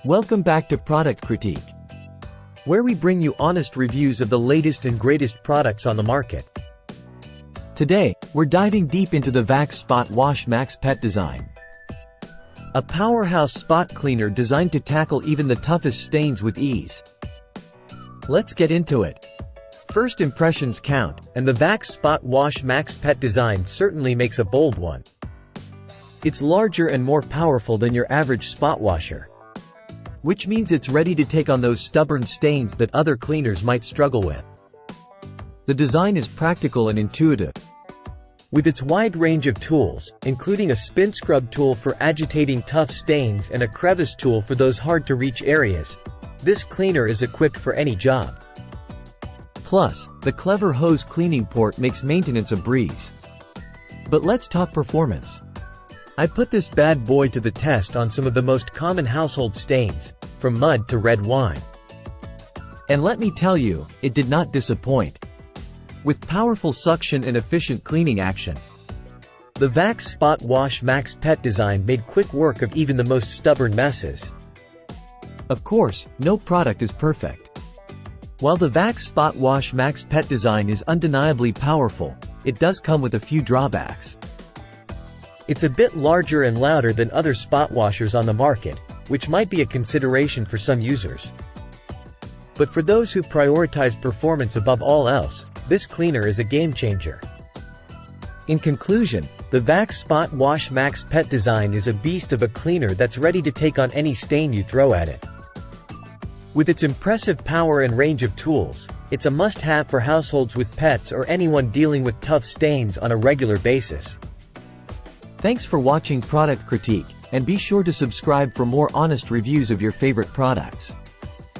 Welcome back to Product Critique, where we bring you honest reviews of the latest and greatest products on the market. Today, we're diving deep into the Vax Spotwash Max Pet design. A powerhouse spot cleaner designed to tackle even the toughest stains with ease. Let's get into it. First impressions count, and the Vax Spotwash Max Pet design certainly makes a bold one. It's larger and more powerful than your average spot washer, which means it's ready to take on those stubborn stains that other cleaners might struggle with. The design is practical and intuitive. With its wide range of tools, including a spin scrub tool for agitating tough stains and a crevice tool for those hard-to-reach areas, this cleaner is equipped for any job. Plus, the clever hose cleaning port makes maintenance a breeze. But let's talk performance. I put this bad boy to the test on some of the most common household stains, from mud to red wine. And let me tell you, it did not disappoint. With powerful suction and efficient cleaning action, the Vax Spotwash Max Pet design made quick work of even the most stubborn messes. Of course, no product is perfect. While the Vax Spotwash Max Pet design is undeniably powerful, it does come with a few drawbacks. It's a bit larger and louder than other spot washers on the market, which might be a consideration for some users. But for those who prioritize performance above all else, this cleaner is a game changer. In conclusion, the Vax Spotwash Max Pet design is a beast of a cleaner that's ready to take on any stain you throw at it. With its impressive power and range of tools, it's a must-have for households with pets or anyone dealing with tough stains on a regular basis. Thanks for watching Product Critique, and be sure to subscribe for more honest reviews of your favorite products.